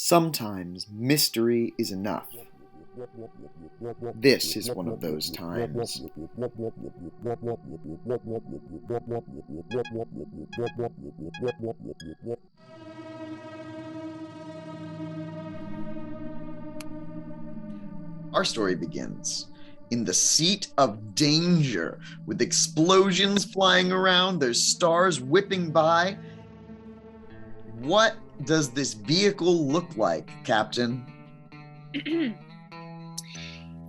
Sometimes mystery is enough. This is one of those times. Our story begins in the seat of danger, with explosions flying around, there's stars whipping by. What does this vehicle look like, Captain?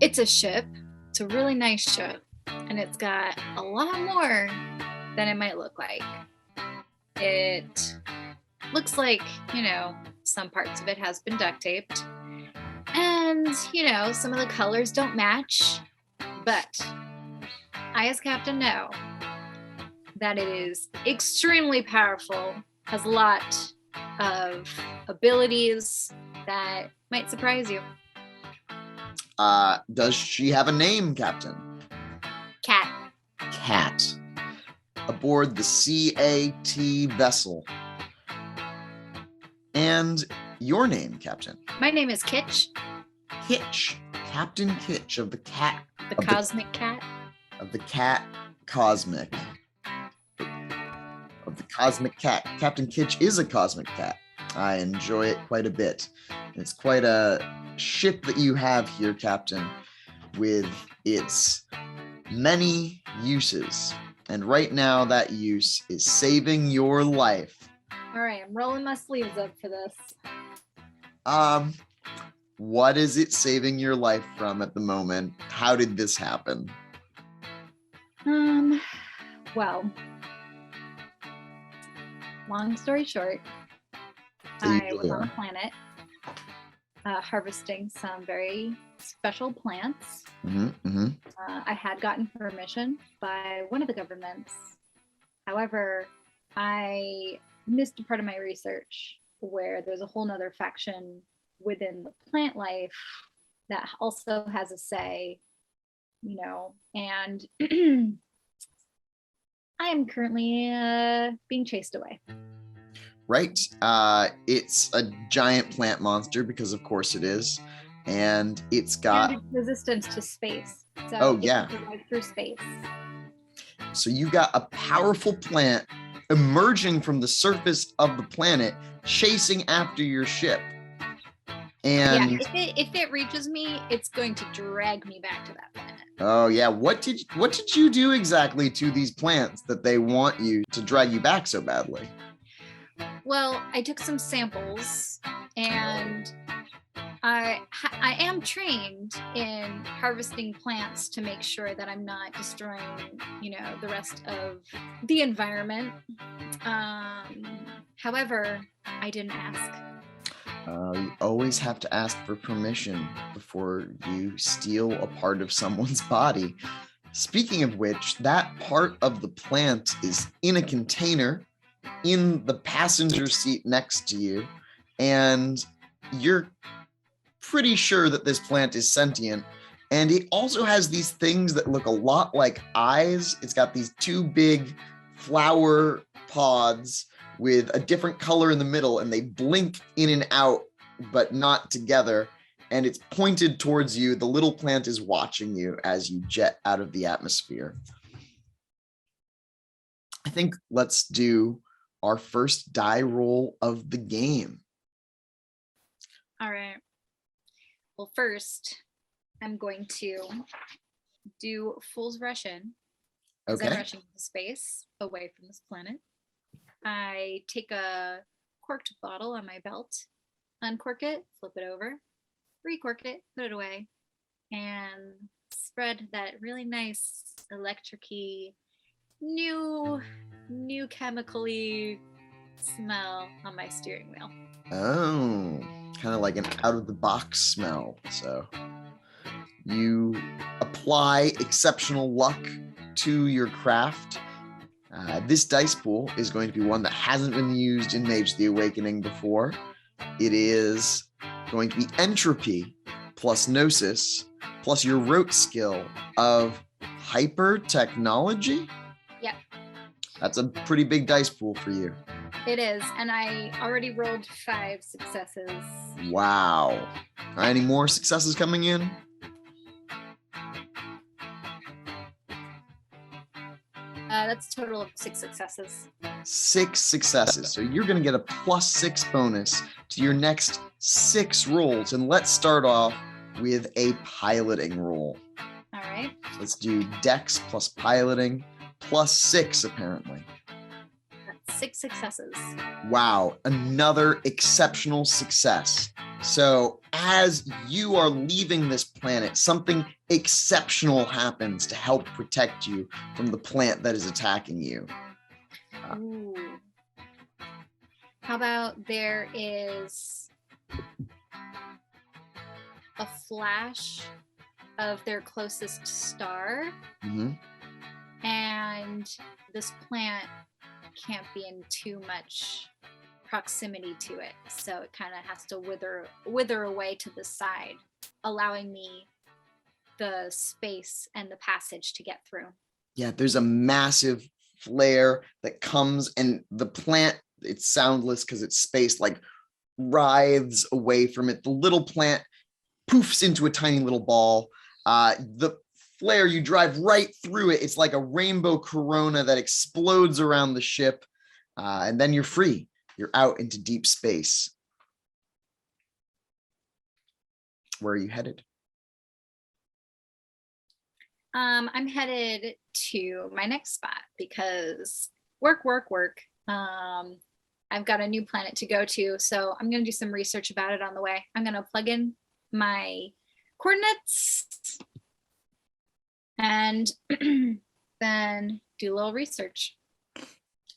It's a ship. It's a really nice ship. And it's got a lot more than it might look like. It looks like, some parts of it has been duct taped. And, some of the colors don't match. But I, as captain, know that it is extremely powerful, has a lot of abilities that might surprise you. Does she have a name, Captain? Cat. Cat. Aboard the CAT vessel. And your name, Captain? My name is Kitch. Kitch. Captain Kitch of the Cat. The Cosmic Cat. Of the Cat Cosmic. Of the Cosmic Cat. Captain Kitch is a cosmic cat. I enjoy it quite a bit. It's quite a ship that you have here, Captain, with its many uses. And right now, that use is saving your life. All right, I'm rolling my sleeves up for this. What is it saving your life from at the moment? How did this happen? Well, long story short, I was on a planet harvesting some very special plants. I had gotten permission by one of the governments. However, I missed a part of my research where there's a whole nother faction within the plant life that also has a say, and I am currently being chased away. Right. It's a giant plant monster, because of course it is. And it's got... And it's resistant to space. So oh, yeah. It can survive through space. So you got a powerful plant emerging from the surface of the planet, chasing after your ship. And yeah, if it reaches me, it's going to drag me back to that planet. Oh yeah, what did you do exactly to these plants that they want you to drag you back so badly? Well, I took some samples, and I am trained in harvesting plants to make sure that I'm not destroying, the rest of the environment. However, I didn't ask. You always have to ask for permission before you steal a part of someone's body. Speaking of which, that part of the plant is in a container in the passenger seat next to you, and you're pretty sure that this plant is sentient. And it also has these things that look a lot like eyes. It's got these two big flower pods with a different color in the middle, and they blink in and out, but not together. And it's pointed towards you. The little plant is watching you as you jet out of the atmosphere. I think let's do our first die roll of the game. All right. Well, first, I'm going to do Fool's Rush in. Okay. I'm rushing into space away from this planet. I take a corked bottle on my belt, uncork it, flip it over, recork it, put it away, and spread that really nice electric-y, new chemical-y smell on my steering wheel. Oh, kind of like an out-of-the-box smell. So you apply exceptional luck to your craft. This dice pool is going to be one that hasn't been used in Mage the Awakening before. It is going to be entropy plus gnosis plus your rote skill of hyper technology. Yep. That's a pretty big dice pool for you. It is, and I already rolled 5 successes. Wow. Any more successes coming in? That's a total of 6 successes. 6 successes. So you're going to get a +6 bonus to your next 6 rolls. And let's start off with a piloting roll. All right. Let's do Dex plus piloting +6, apparently. That's 6 successes. Wow, another exceptional success. So as you are leaving this planet, something exceptional happens to help protect you from the plant that is attacking you. Ooh. How about there is a flash of their closest star, and this plant can't be in too much proximity to it, so it kind of has to wither away to the side, allowing me the space and the passage to get through. Yeah, there's a massive flare that comes, and the plant, it's soundless because it's space, like writhes away from it. The little plant poofs into a tiny little ball. The flare, you drive right through it. It's like a rainbow corona that explodes around the ship, and then you're free. You're out into deep space. Where are you headed? I'm headed to my next spot because work. I've got a new planet to go to, so I'm going to do some research about it on the way. I'm going to plug in my coordinates and then do a little research.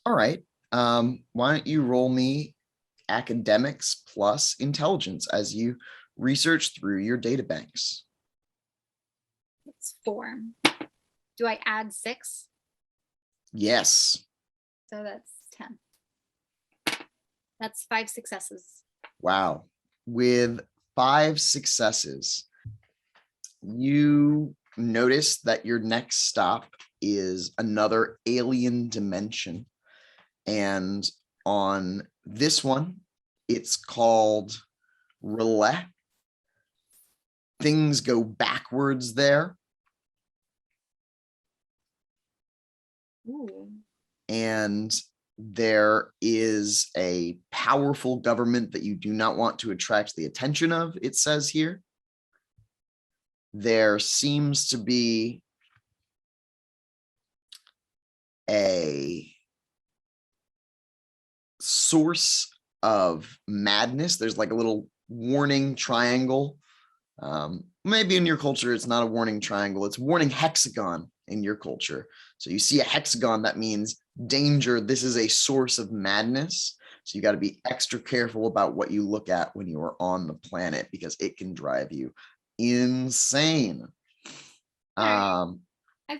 All right. Why don't you roll me academics plus intelligence as you research through your data banks? It's 4. Do I add 6? Yes. So that's 10. That's 5 successes. Wow. With 5 successes, you notice that your next stop is another alien dimension. And on this one, it's called Relais. Things go backwards there. Ooh. And there is a powerful government that you do not want to attract the attention of, it says here. There seems to be a source of madness. There's like a little warning triangle. Maybe in your culture, it's not a warning triangle. It's warning hexagon in your culture. So you see a hexagon, that means danger. This is a source of madness. So you got to be extra careful about what you look at when you are on the planet, because it can drive you insane. I've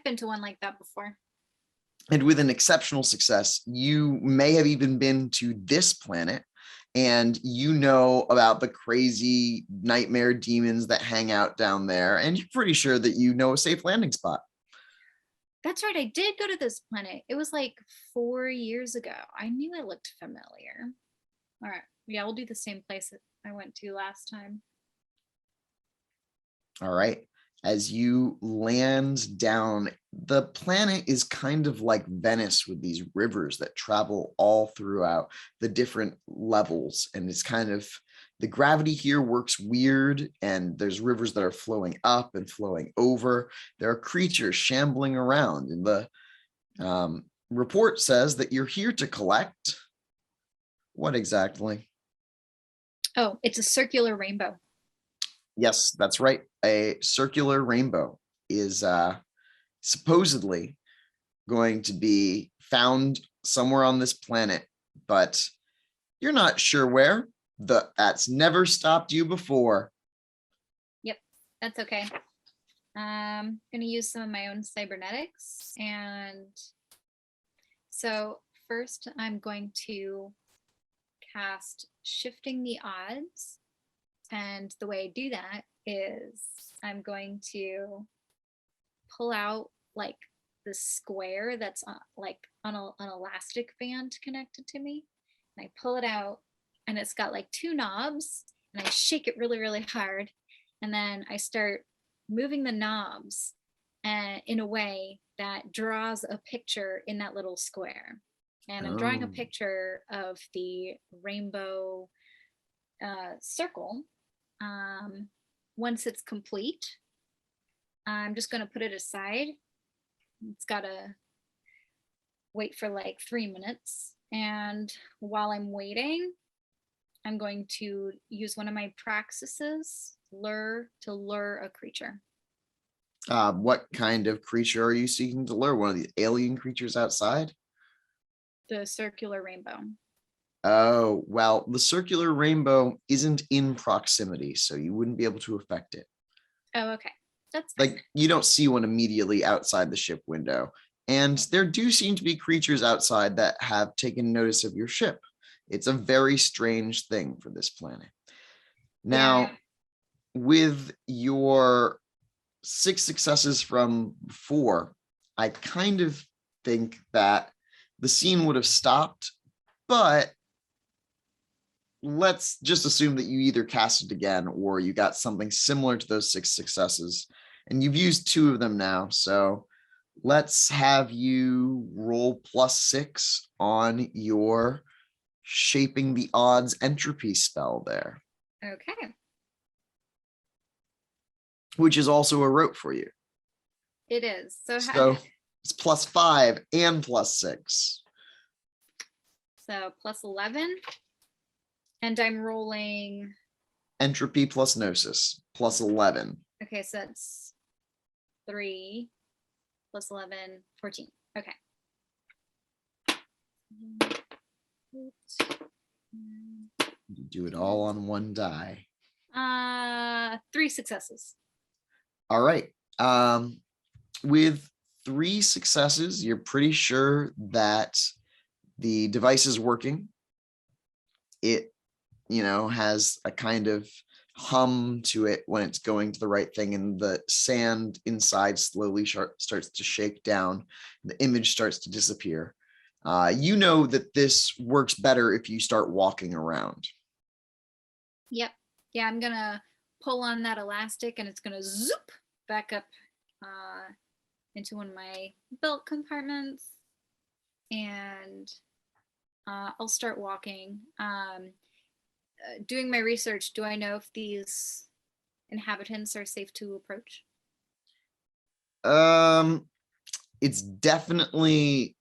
been to one like that before. And with an exceptional success, you may have even been to this planet, and you know about the crazy nightmare demons that hang out down there, and you're pretty sure that you know a safe landing spot. That's right. I did go to this planet. It was like 4 years ago. I knew it looked familiar. All right. Yeah, we'll do the same place that I went to last time. All right. As you land down, the planet is kind of like Venice with these rivers that travel all throughout the different levels. And it's kind of, the gravity here works weird, and there's rivers that are flowing up and flowing over. There are creatures shambling around, and the report says that you're here to collect what exactly? Oh, it's a circular rainbow. Yes, that's right. A circular rainbow is supposedly going to be found somewhere on this planet, but you're not sure where. That's never stopped you before. Yep, that's okay. I'm going to use some of my own cybernetics. And so first I'm going to cast Shifting the Odds. And the way I do that is I'm going to pull out like the square that's on, like on an elastic band connected to me. and I pull it out, and it's got like 2 knobs, and I shake it really, really hard. And then I start moving the knobs in a way that draws a picture in that little square. And I'm drawing a Oh. picture of the rainbow circle. Once it's complete, I'm just going to put it aside. It's got to wait for like 3 minutes. And while I'm waiting, I'm going to use one of my praxises, lure, to lure a creature. What kind of creature are you seeking to lure? One of the alien creatures outside? The circular rainbow. Oh, well, the circular rainbow isn't in proximity, so you wouldn't be able to affect it. Oh, okay. That's fine. Like, you don't see one immediately outside the ship window. And there do seem to be creatures outside that have taken notice of your ship. It's a very strange thing for this planet. Now, Yeah. with your 6 successes from before, I kind of think that the scene would have stopped, but let's just assume that you either cast it again or you got something similar to those 6 successes, and you've used 2 of them now. So let's have you roll +6 on your shaping the odds entropy spell there. Okay. Which is also a rope for you. It is. So it's +5 and +6. So +11. And I'm rolling entropy plus gnosis +11. Okay, so that's 3 + 11, 14. Okay. You do it all on one die. 3 successes. All right. With 3 successes, you're pretty sure that the device is working. It, has a kind of hum to it when it's going to the right thing, and the sand inside slowly starts to shake down. The image starts to disappear. You know that this works better if you start walking around. Yep. Yeah, I'm gonna pull on that elastic, and it's gonna zoop back up into one of my belt compartments, and I'll start walking. Doing my research, do I know if these inhabitants are safe to approach? It's definitely,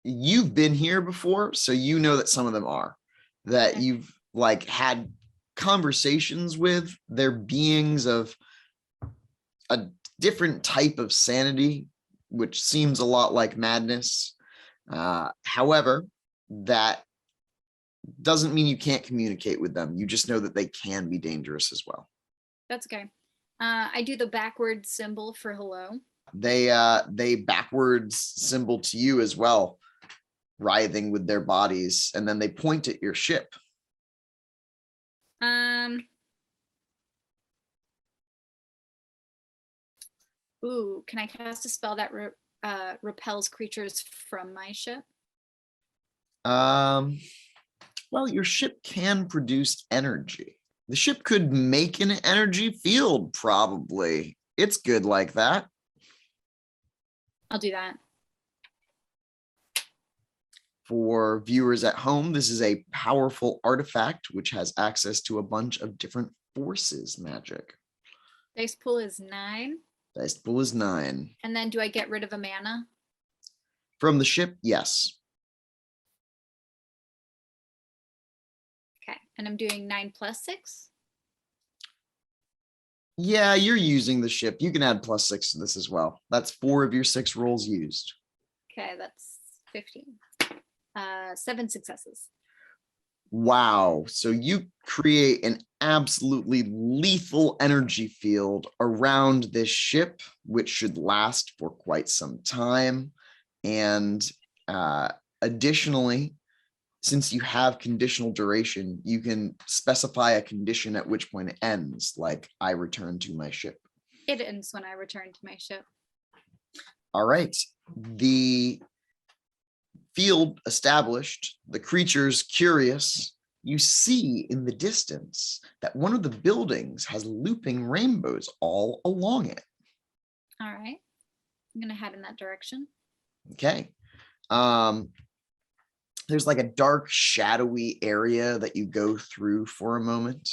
you've been here before, so you know that some of them are, that you've like had conversations with. They're beings of a different type of sanity, which seems a lot like madness. However, that doesn't mean you can't communicate with them. You just know that they can be dangerous as well. That's okay. I do the backward symbol for hello. They backwards symbol to you as well, writhing with their bodies, and then they point at your ship. Ooh, can I cast a spell that repels creatures from my ship? Well, your ship can produce energy. The ship could make an energy field, probably. It's good like that. I'll do that. For viewers at home, this is a powerful artifact which has access to a bunch of different forces magic. Dice pool is 9. Dice pool is 9. And then do I get rid of a mana? From the ship, yes. Okay, and I'm doing 9 + 6. Yeah, you're using the ship. You can add +6 to this as well. That's 4 of your 6 rolls used. Okay, that's 15. 7 successes. Wow. So you create an absolutely lethal energy field around this ship, which should last for quite some time. And additionally, since you have conditional duration, you can specify a condition at which point it ends, like I return to my ship. It ends when I return to my ship. All right. The field established, the creatures curious, you see in the distance that one of the buildings has looping rainbows all along it. All right. I'm going to head in that direction. Okay. There's like a dark, shadowy area that you go through for a moment.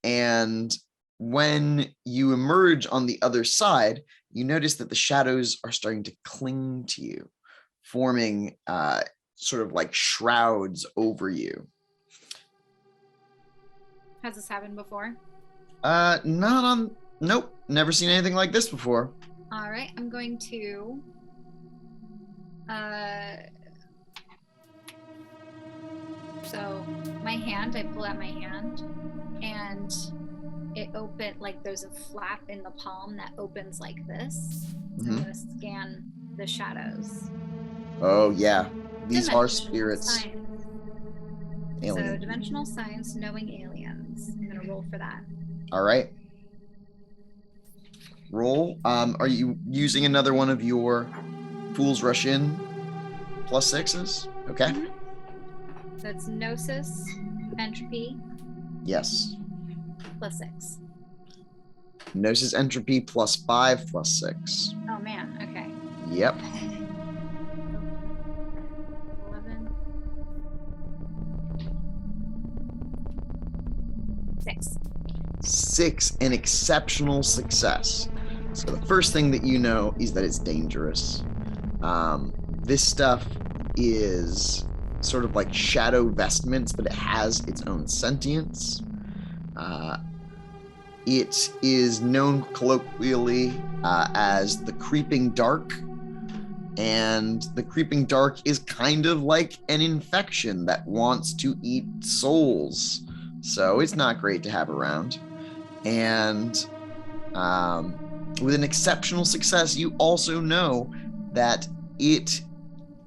And when you emerge on the other side, you notice that the shadows are starting to cling to you, forming sort of like shrouds over you. Has this happened before? Nope, never seen anything like this before. All right, I'm going to so my hand, I pull out my hand and it open like there's a flap in the palm that opens like this. So I'm going to scan the shadows. Oh yeah, these are spirits. Science. Alien. So dimensional science, knowing aliens. I'm going to roll for that. All right. Roll. Are you using another one of your Fools Rush In +6s? Okay. Mm-hmm. So it's Gnosis, Entropy. Yes. +6. Gnosis Entropy +5 +6. Oh man, okay. Yep. 11. 6. 6, an exceptional success. So the first thing that you know is that it's dangerous. This stuff is sort of like shadow vestments, but it has its own sentience. It is known colloquially as the Creeping Dark, and the Creeping Dark is kind of like an infection that wants to eat souls, so it's not great to have around. And with an exceptional success, you also know that it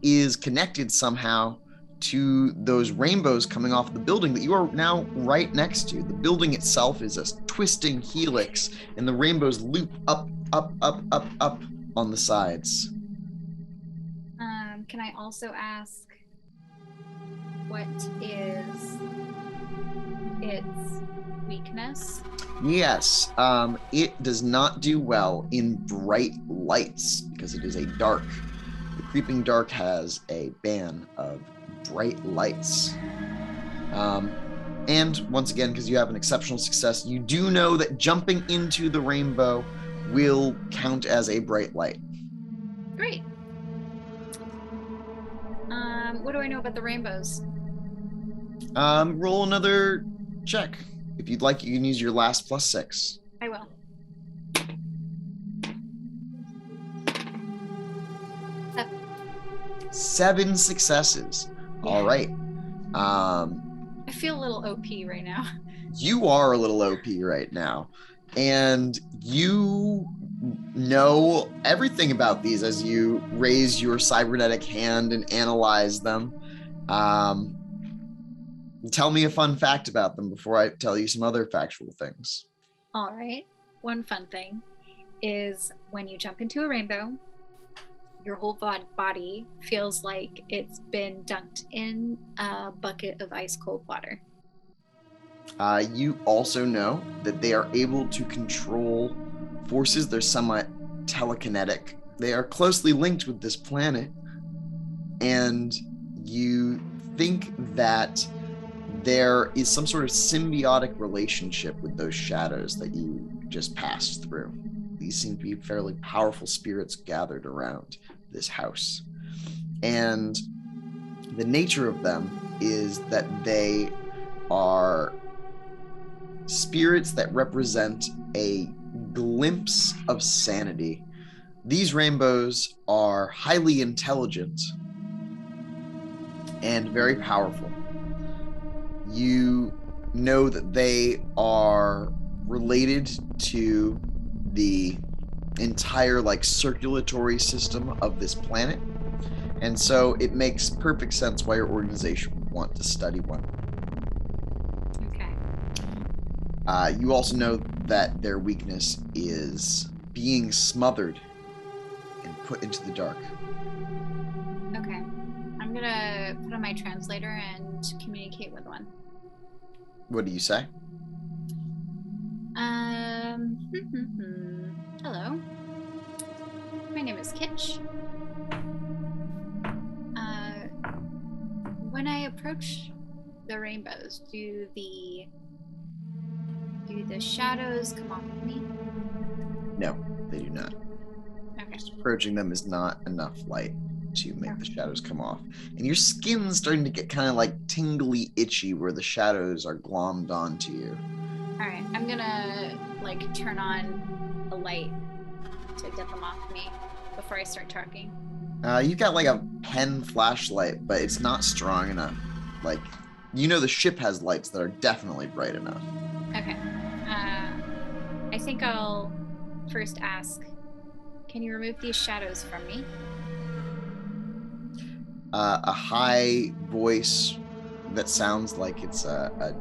is connected somehow to those rainbows coming off the building that you are now right next to. The building itself is a twisting helix, and the rainbows loop up on the sides. Can I also ask what is its weakness? Yes, it does not do well in bright lights because it is a dark. The Creeping Dark has a ban of bright lights. And once again, because you have an exceptional success, you do know that jumping into the rainbow will count as a bright light. Great. What do I know about the rainbows? Roll another check. If you'd like, you can use your last +6. I will. Seven successes. Yeah. All right. I feel a little OP right now. You are a little OP right now. And you know everything about these as you raise your cybernetic hand and analyze them. Tell me a fun fact about them before I tell you some other factual things. All right. One fun thing is when you jump into a rainbow, your whole body feels like it's been dunked in a bucket of ice cold water. You also know that they are able to control forces. They're somewhat telekinetic. They are closely linked with this planet. And you think that there is some sort of symbiotic relationship with those shadows that you just passed through. These seem to be fairly powerful spirits gathered around this house. And the nature of them is that they are spirits that represent a glimpse of sanity. These rainbows are highly intelligent and very powerful. You know that they are related to the entire circulatory system of this planet, and so it makes perfect sense why your organization would want to study one. Okay. You also know that their weakness is being smothered and put into the dark. Okay. I'm I'm gonna put on my translator and communicate with one. What do you say? Hello. My name is Kitch. When I approach the rainbows, do the shadows come off of me? No, they do not. Okay. Just approaching them is not enough light to make the shadows come off. And your skin's starting to get kind of like tingly itchy where the shadows are glommed onto you. All right, I'm gonna like turn on a light to get them off me before I start talking. You've got like a pen flashlight, but it's not strong enough. Like, you know, the ship has lights that are definitely bright enough. Okay. I think I'll first ask, can you remove these shadows from me? A high voice that sounds like it's a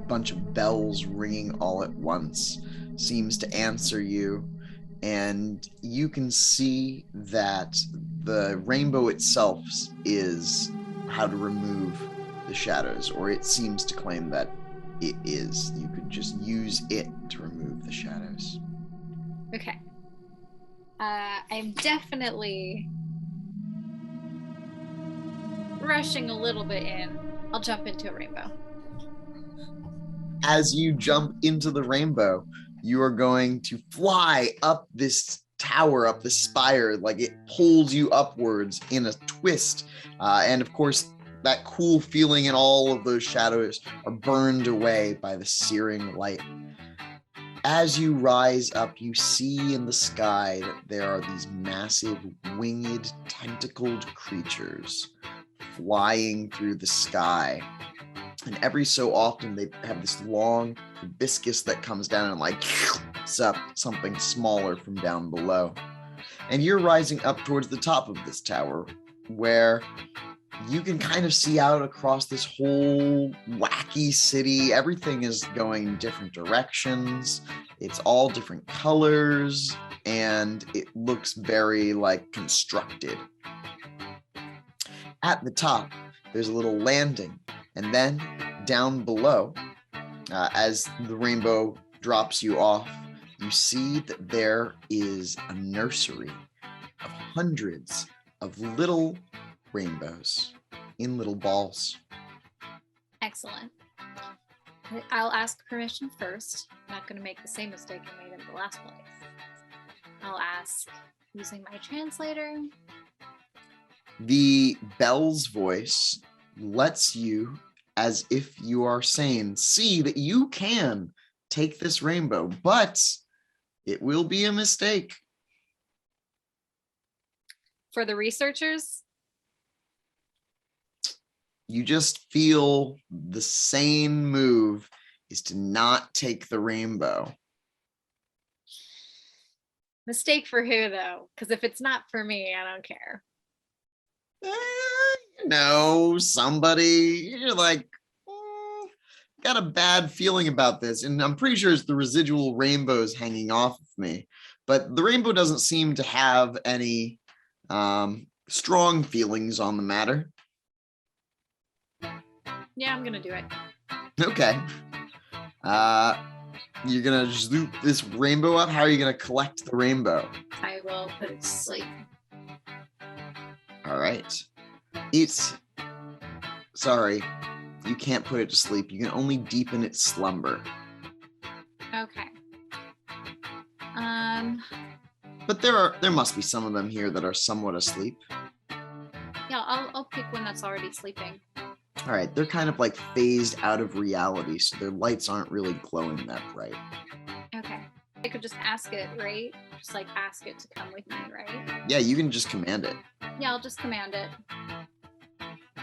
bunch of bells ringing all at once seems to answer you, and you can see that the rainbow itself is how to remove the shadows, or it seems to claim that it is. You could just use it to remove the shadows. Okay. I'm definitely rushing a little bit in. I'll jump into a rainbow. As you jump into the rainbow, you are going to fly up this tower, up the spire, like it pulls you upwards in a twist. And of course, that cool feeling and all of those shadows are burned away by the searing light. As you rise up, you see in the sky that there are these massive winged, tentacled creatures flying through the sky. And every so often they have this long hibiscus that comes down and like up something smaller from down below. And you're rising up towards the top of this tower where you can kind of see out across this whole wacky city. Everything is going different directions. It's all different colors and it looks very like constructed. At the top, there's a little landing. And then down below, as the rainbow drops you off, you see that there is a nursery of hundreds of little rainbows in little balls. Excellent. I'll ask permission first. I'm not going to make the same mistake I made in the last place. I'll ask using my translator. The bell's voice lets you, as if you are saying, see that you can take this rainbow, but it will be a mistake. For the researchers? You just feel the sane move is to not take the rainbow. Mistake for who, though? Because if it's not for me, I don't care. Somebody, you're like, got a bad feeling about this. And I'm pretty sure it's the residual rainbows hanging off of me. But the rainbow doesn't seem to have any strong feelings on the matter. Yeah, I'm going to do it. Okay. You're going to zoop this rainbow up. How are you going to collect the rainbow? I will put it to sleep. All right. Sorry, you can't put it to sleep. You can only deepen its slumber. Okay. But there must be some of them here that are somewhat asleep. Yeah, I'll pick one that's already sleeping. All right, they're kind of like phased out of reality, so their lights aren't really glowing that bright. Okay. I could just ask it, right? Just like ask it to come with me, right? Yeah, you can just command it. Yeah, I'll just command it.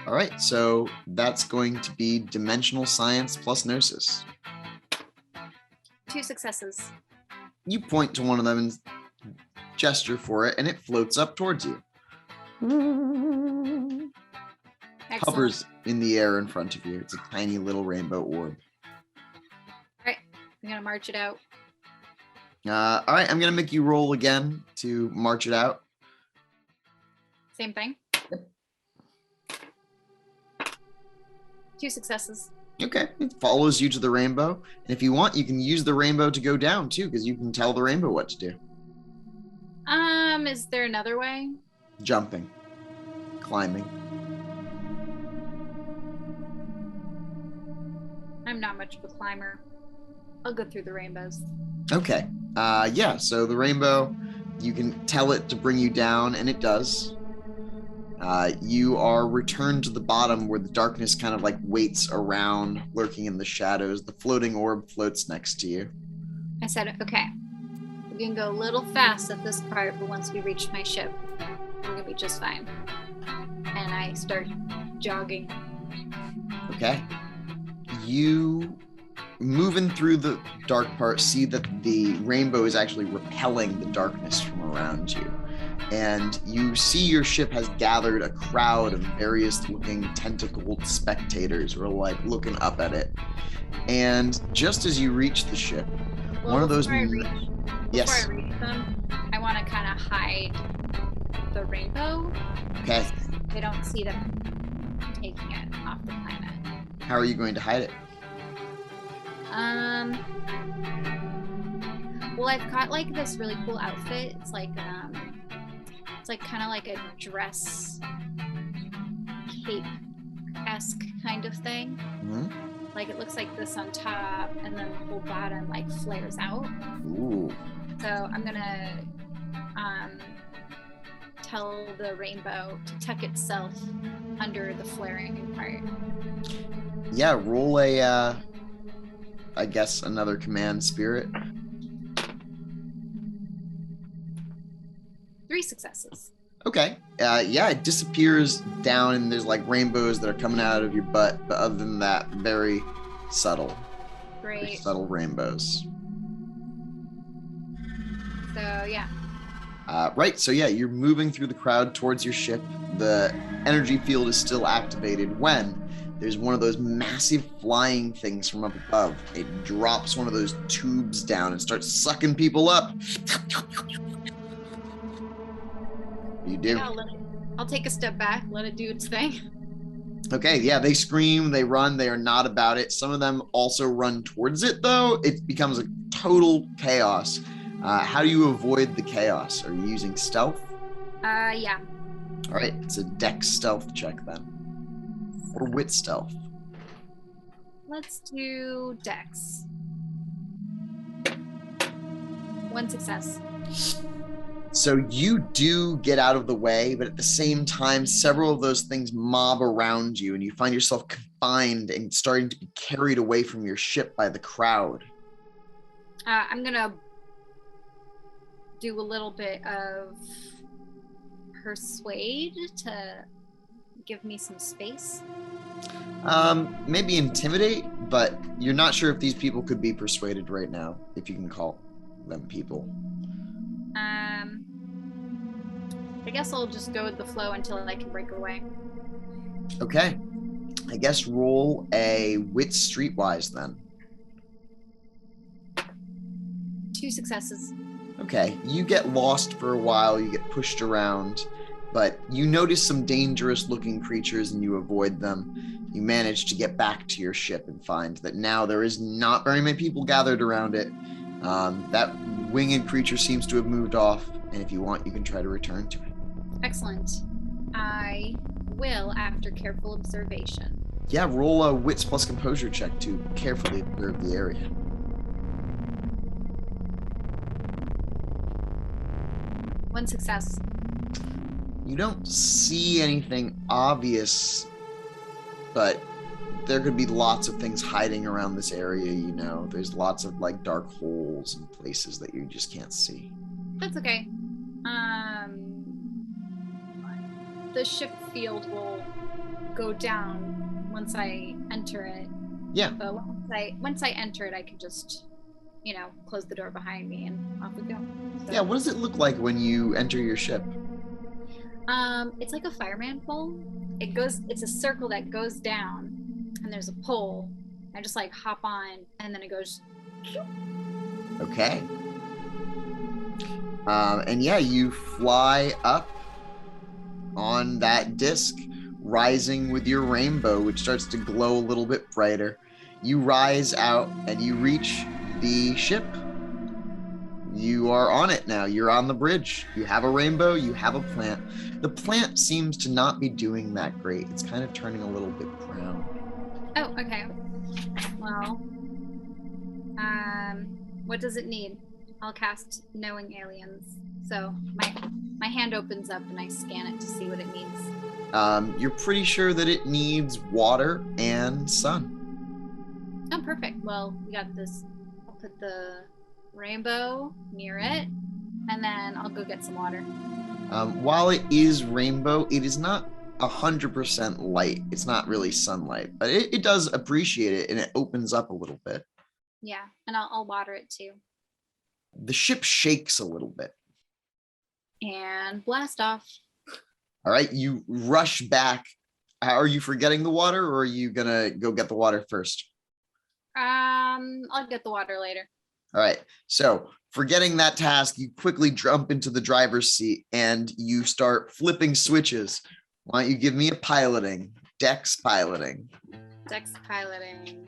All right, so that's going to be dimensional science plus gnosis. 2 successes. You point to one of them and gesture for it, and it floats up towards you. Excellent. Hovers in the air in front of you. It's a tiny little rainbow orb. All right, I'm gonna march it out. All right, I'm gonna make you roll again to march it out. Same thing. 2 successes. Okay, it follows you to the rainbow. And if you want, you can use the rainbow to go down too, because you can tell the rainbow what to do. Is there another way? Jumping, climbing. I'm not much of a climber. I'll go through the rainbows. Okay. Yeah, so the rainbow, you can tell it to bring you down, and it does. You are returned to the bottom where the darkness kind of like waits around, lurking in the shadows. The floating orb floats next to you. I said, okay, we can go a little fast at this part, but once we reach my ship, we're going to be just fine. And I start jogging. Okay. You, moving through the dark part, see that the rainbow is actually repelling the darkness from around you. And you see your ship has gathered a crowd of various looking tentacled spectators who are like looking up at it. And just as you reach the ship, one of those... Before Yes. I reach them, I want to kind of hide the rainbow. Okay. They don't see them taking it off the planet. How are you going to hide it? Well, I've got like this really cool outfit. It's like kind of like a dress cape-esque kind of thing. Mm-hmm. Like it looks like this on top, and then the whole bottom like flares out. Ooh. So I'm gonna tell the rainbow to tuck itself under the flaring part. Yeah, roll a, I guess, another command spirit. 3 successes. Okay. Yeah, it disappears down, and there's like rainbows that are coming out of your butt, but other than that, very subtle. Great. Very subtle rainbows. So yeah. Right, so yeah, you're moving through the crowd towards your ship. The energy field is still activated when there's one of those massive flying things from up above. It drops one of those tubes down and starts sucking people up. You do. Yeah, I'll take a step back, let it do its thing. Okay, yeah, they scream, they run, they are not about it. Some of them also run towards it, though. It becomes a total chaos. How do you avoid the chaos? Are you using stealth? Yeah. All right, it's a dex stealth check then. Or wit stealth. Let's do Dex. 1 success. So you do get out of the way, but at the same time, several of those things mob around you, and you find yourself confined and starting to be carried away from your ship by the crowd. I'm gonna do a little bit of persuade to give me some space. Maybe intimidate, but you're not sure if these people could be persuaded right now, if you can call them people. I guess I'll just go with the flow until I can break away. Okay. I guess roll a wit streetwise then. 2 successes. Okay. You get lost for a while, you get pushed around, but you notice some dangerous looking creatures and you avoid them. You manage to get back to your ship and find that now there is not very many people gathered around it. That winged creature seems to have moved off, and if you want, you can try to return to it. Excellent. I will after careful observation. Yeah, roll a wits plus composure check to carefully observe the area. One success. You don't see anything obvious, but there could be lots of things hiding around this area, you know. There's lots of like dark holes and places that you just can't see. That's okay. The ship field will go down once I enter it. Yeah. But once I enter it, I can just, close the door behind me and off we go. So, Yeah, what does it look like when you enter your ship? It's like a fireman pole. It's a circle that goes down, and there's a pole. I just like hop on, and then it goes. Okay. And yeah, you fly up on that disc rising with your rainbow, which starts to glow a little bit brighter. You rise out and you reach the ship. You are on it now. You're on the bridge. You have a rainbow. You have a plant. The plant seems to not be doing that great. It's kind of turning a little bit brown. Oh, okay. Well, what does it need? I'll cast Knowing Aliens. So my hand opens up and I scan it to see what it needs. You're pretty sure that it needs water and sun. Oh, perfect. Well, we got this. I'll put the rainbow near it, and then I'll go get some water. While it is rainbow, it is not 100% light. It's not really sunlight, but it does appreciate it, and it opens up a little bit. Yeah, and I'll water it too. The ship shakes a little bit. And blast off. All right, you rush back. Are you forgetting the water, or are you gonna go get the water first? I'll get the water later. All right, so forgetting that task, you quickly jump into the driver's seat and you start flipping switches. Why don't you give me a piloting, Dex piloting. Dex piloting.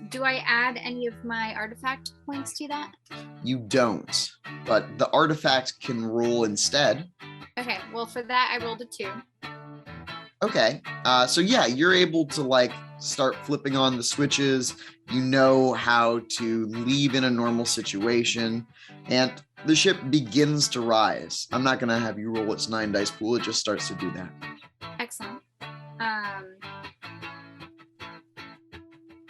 Do I add any of my artifact points to that? You don't, but the artifact can roll instead. Okay, well for that I rolled a 2. Okay, so yeah, you're able to like start flipping on the switches. You know how to leave in a normal situation, and the ship begins to rise. I'm not gonna have you roll its 9 dice pool. It just starts to do that. Excellent.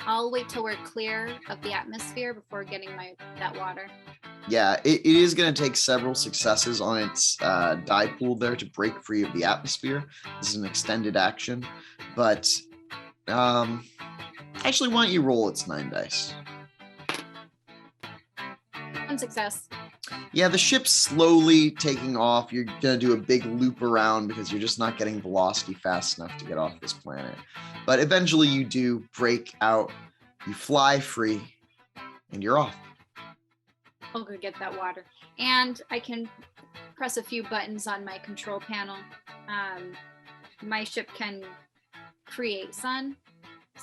I'll wait till we're clear of the atmosphere before getting that water. Yeah, it is going to take several successes on its die pool there to break free of the atmosphere. This is an extended action, but actually, why don't you roll its 9 dice? 1 success. Yeah, the ship's slowly taking off. You're going to do a big loop around because you're just not getting velocity fast enough to get off this planet. But eventually you do break out, you fly free, and you're off. I'll go get that water. And I can press a few buttons on my control panel. My ship can create sun,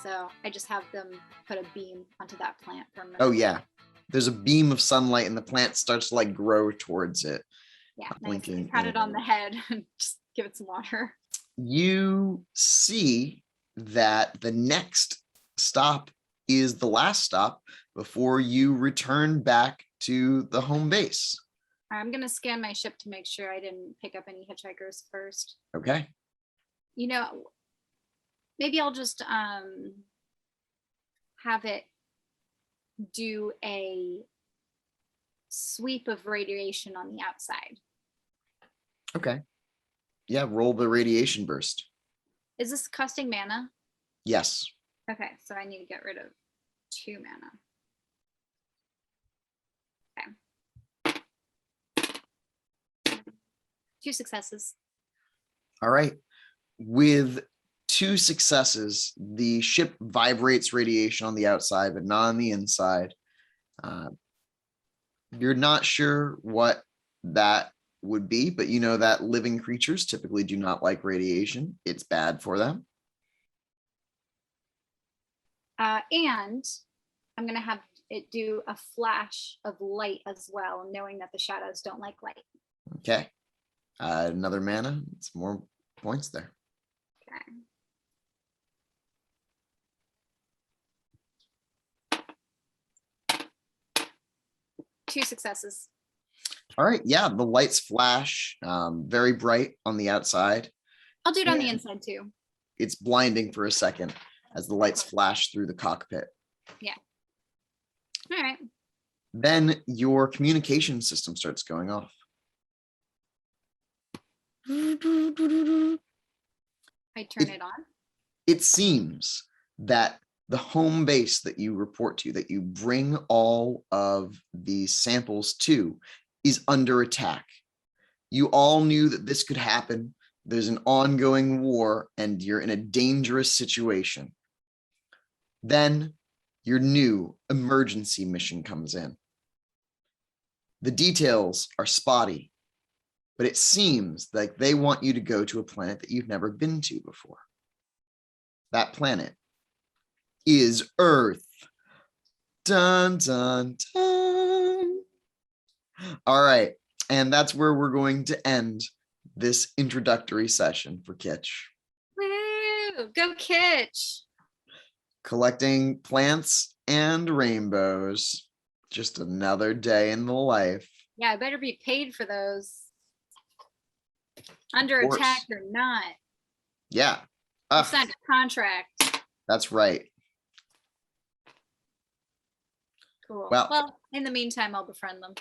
so I just have them put a beam onto that plant permanently. Oh, yeah. There's a beam of sunlight and the plant starts to like grow towards it. Yeah, nice. Pat it on the head and just give it some water. You see that the next stop is the last stop before you return back to the home base. I'm going to scan my ship to make sure I didn't pick up any hitchhikers first. Okay. You know, maybe I'll just have it do a sweep of radiation on the outside. Okay. Yeah, roll the radiation burst. Is this costing mana? Yes. Okay, so I need to get rid of 2 mana. Okay. 2 successes. All right. With 2 successes, the ship vibrates radiation on the outside, but not on the inside. You're not sure what that would be, but you know that living creatures typically do not like radiation. It's bad for them. And I'm going to have it do a flash of light as well, knowing that the shadows don't like light. Okay. Another mana. It's more points there. Okay. 2 successes. All right. Yeah, the lights flash very bright on the outside. I'll do it on the inside too. It's blinding for a second as the lights flash through the cockpit. Yeah. All right. Then your communication system starts going off. I turn it on. It seems that the home base that you report to, that you bring all of the samples to, is under attack. You all knew that this could happen. There's an ongoing war and you're in a dangerous situation. Then your new emergency mission comes in. The details are spotty. but it seems like they want you to go to a planet that you've never been to before. That planet is Earth. Dun, dun, dun. All right. And that's where we're going to end this introductory session for Kitch. Woo! Go Kitch! Collecting plants and rainbows. Just another day in the life. Yeah, I better be paid for those. Under attack or not. Yeah. You signed a contract. That's right. Cool. Well, in the meantime, I'll befriend them.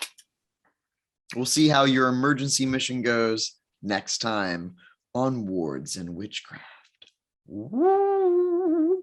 We'll see how your emergency mission goes next time on Wards and Witchcraft. Woo!